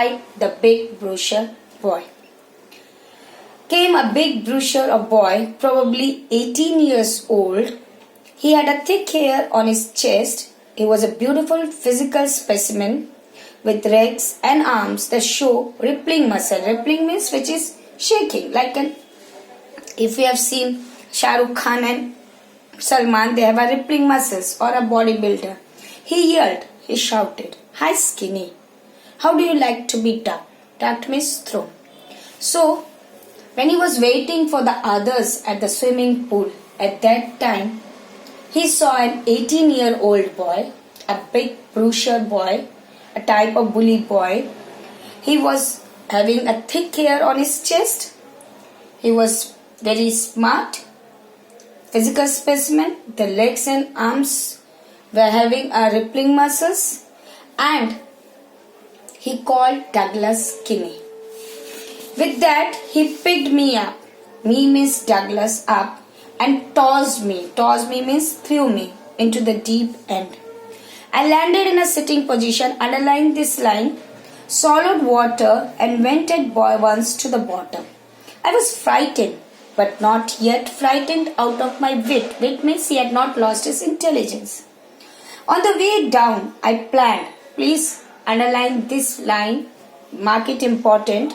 The big brochure boy. Came a big brochure boy, probably 18 years old. He had a thick hair on his chest. He was a beautiful physical specimen with legs and arms that show rippling muscle. Rippling means which is shaking, like an if you have seen Shah Rukh Khan and Salman, they have a rippling muscles or a bodybuilder. He yelled, he shouted, "Hi skinny, how do you like to be tucked?" Tucked means thrown. So, when he was waiting for the others at the swimming pool, at that time, he saw an 18-year-old boy, a big brochure boy, a type of bully boy. He was having a thick hair on his chest. He was very smart, physical specimen. The legs and arms were having a rippling muscles, and he called Douglas skinny. With that, he picked me up. Me means Douglas up, and tossed me. Tossed me means threw me into the deep end. I landed in a sitting position. Underlying this line, swallowed water and went at boy once to the bottom. I was frightened, but not yet frightened out of my wit. Wit means he had not lost his intelligence. On the way down, I planned. Please underline this line. Mark it important.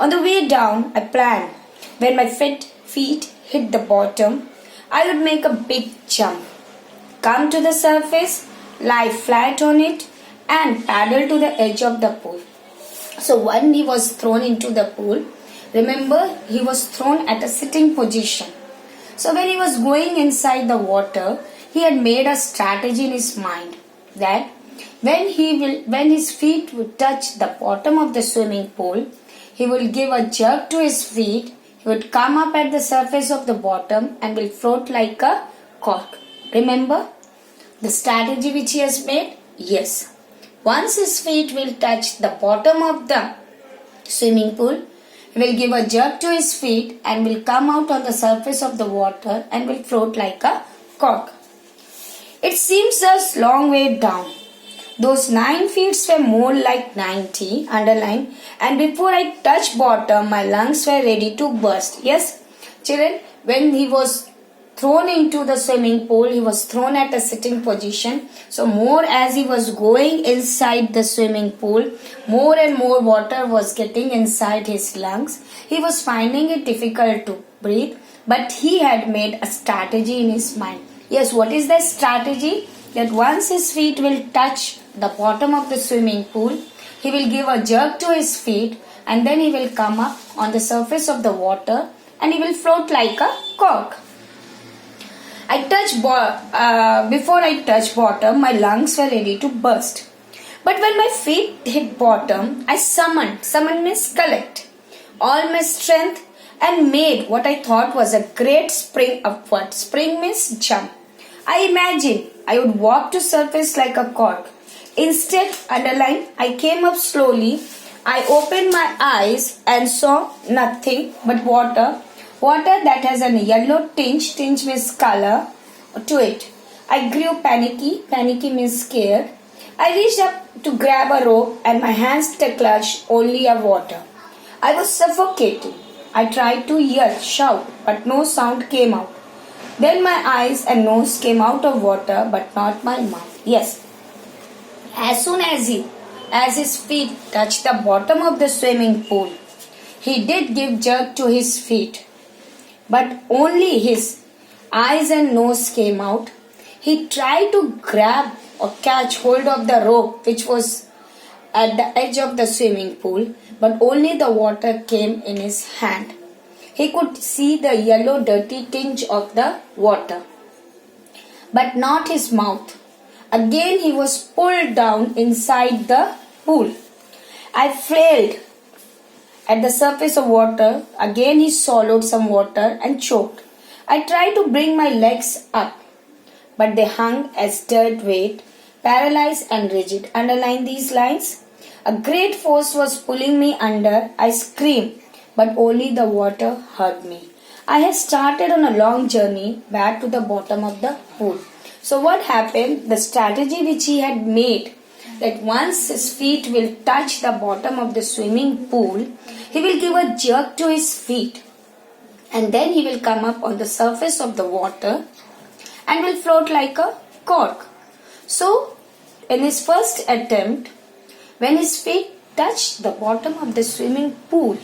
On the way down, I planned. When my feet hit the bottom, I would make a big jump, come to the surface, lie flat on it, and paddle to the edge of the pool. So when he was thrown into the pool, remember he was thrown at a sitting position. So when he was going inside the water, he had made a strategy in his mind that when his feet would touch the bottom of the swimming pool, he will give a jerk to his feet. He would come up at the surface of the bottom and will float like a cork. Remember the strategy which he has made? Yes. Once his feet will touch the bottom of the swimming pool, he will give a jerk to his feet and will come out on the surface of the water and will float like a cork. It seems a long way down. Those 9 feet were more like 90, underline, and before I touched bottom, my lungs were ready to burst. Yes, children, when he was thrown into the swimming pool, he was thrown at a sitting position. So more as he was going inside the swimming pool, more and more water was getting inside his lungs. He was finding it difficult to breathe, but he had made a strategy in his mind. Yes, what is the strategy? That once his feet will touch the bottom of the swimming pool, he will give a jerk to his feet and then he will come up on the surface of the water and he will float like a cork. Before I touched bottom, my lungs were ready to burst. But when my feet hit bottom, I summoned means collect, all my strength and made what I thought was a great spring upward. Spring means jump. I imagined I would walk to surface like a cork. Instead, underline, I came up slowly. I opened my eyes and saw nothing but water. Water that has a yellow tinge means color to it. I grew panicky means scared. I reached up to grab a rope and my hands clutched only a water. I was suffocating. I tried to yell, shout, but no sound came out. Then my eyes and nose came out of water, but not my mouth. Yes. As soon as his feet touched the bottom of the swimming pool, he did give jerk to his feet, but only his eyes and nose came out. He tried to grab or catch hold of the rope which was at the edge of the swimming pool, but only the water came in his hand. He could see the yellow dirty tinge of the water, but not his mouth. Again he was pulled down inside the pool. I flailed at the surface of water. Again he swallowed some water and choked. I tried to bring my legs up, but they hung as dead weight, paralyzed and rigid. Underline these lines. A great force was pulling me under. I screamed, but only the water heard me. I had started on a long journey back to the bottom of the pool. So what happened? The strategy which he had made that once his feet will touch the bottom of the swimming pool, he will give a jerk to his feet, and then he will come up on the surface of the water and will float like a cork. So, in his first attempt, when his feet touched the bottom of the swimming pool,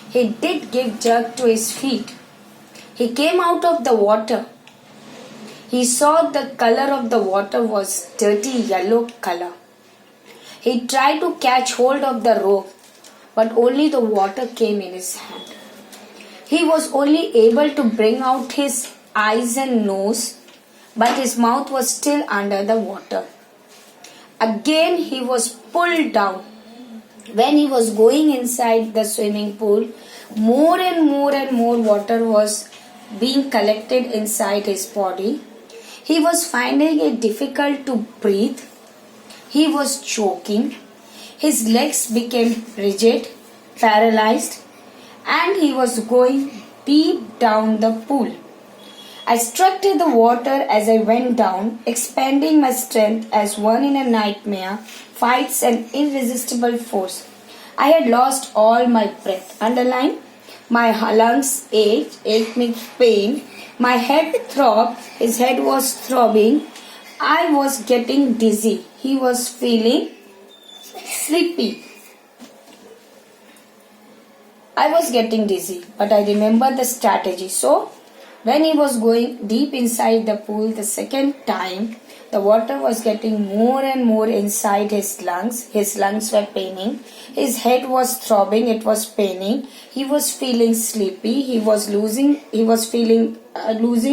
he did give jerk to his feet. He came out of the water. He saw the color of the water was dirty yellow color. He tried to catch hold of the rope, but only the water came in his hand. He was only able to bring out his eyes and nose, but his mouth was still under the water. Again he was pulled down. When he was going inside the swimming pool, more and more water was being collected inside his body. He was finding it difficult to breathe. He was choking. His legs became rigid, paralyzed, and he was going deep down the pool. I struck to the water as I went down, expending my strength as one in a nightmare fights an irresistible force. I had lost all my breath. Underline, my lungs ached me pain. My head throbbed, his head was throbbing. I was getting dizzy. He was feeling sleepy. I was getting dizzy, but I remembered the strategy. So, when he was going deep inside the pool the second time, the water was getting more and more inside his lungs. His lungs were paining. His head was throbbing. It was paining. He was feeling sleepy. He was losing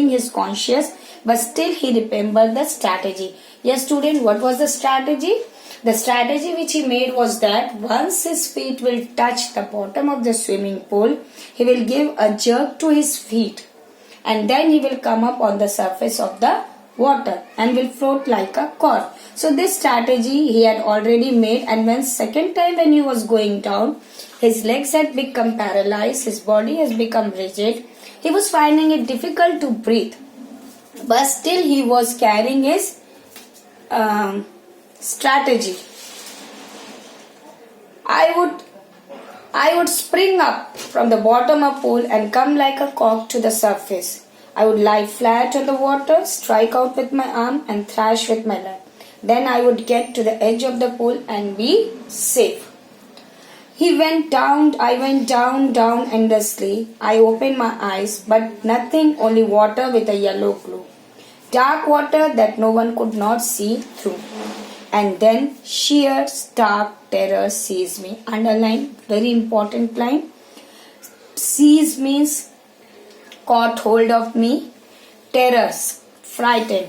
his conscious. But still he remembered the strategy. Yes, student, what was the strategy? The strategy which he made was that once his feet will touch the bottom of the swimming pool, he will give a jerk to his feet, and then he will come up on the surface of the water and will float like a cork. So this strategy he had already made, and when second time when he was going down, his legs had become paralyzed, his body has become rigid. He was finding it difficult to breathe, but still he was carrying his strategy. I would spring up from the bottom of pool and come like a cork to the surface. I would lie flat on the water, strike out with my arm and thrash with my leg. Then I would get to the edge of the pool and be safe. I went down endlessly. I opened my eyes, but nothing, only water with a yellow glow. Dark water that no one could not see through. And then sheer stark terror seized me. Underline, very important line. Seize means caught hold of me. Terror, frightened.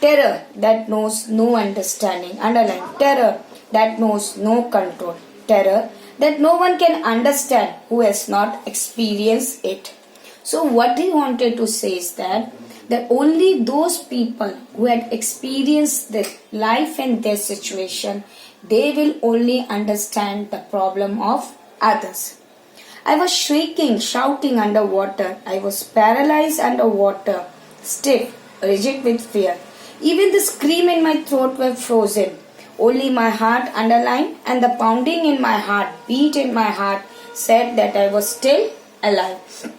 Terror that knows no understanding. Underline, terror that knows no control. Terror that no one can understand who has not experienced it. So what he wanted to say is that only those people who had experienced the life and their situation, they will only understand the problem of others. I was shrieking, shouting underwater. I was paralyzed underwater, stiff, rigid with fear. Even the scream in my throat were frozen. Only my heart, underlined, and the pounding in my heart, beat in my heart, said that I was still alive.